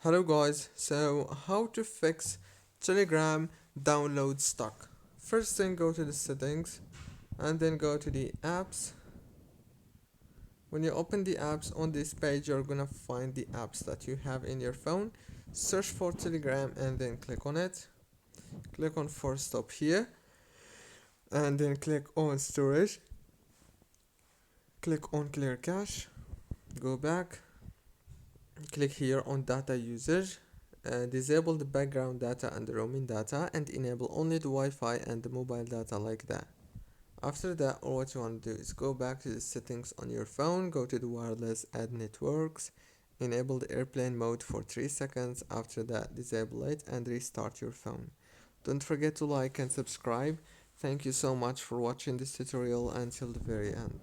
Hello guys, so how to fix Telegram download stuck. First thing, go to the settings and then go to the apps. When you open the apps on this page, you're gonna find the apps that you have in your phone. Search for Telegram and then click on it. Click on force stop here and then click on storage. Click on clear cache. Go back. Click here on data usage. Disable the background data and the roaming data and enable only the Wi-Fi and the mobile data like that. After that, all what you want to do is go back to the settings on your phone, go to the wireless, add networks, enable the airplane mode for 3 seconds. After that, disable it and restart your phone. Don't forget to like and subscribe. Thank you so much for watching this tutorial until the very end.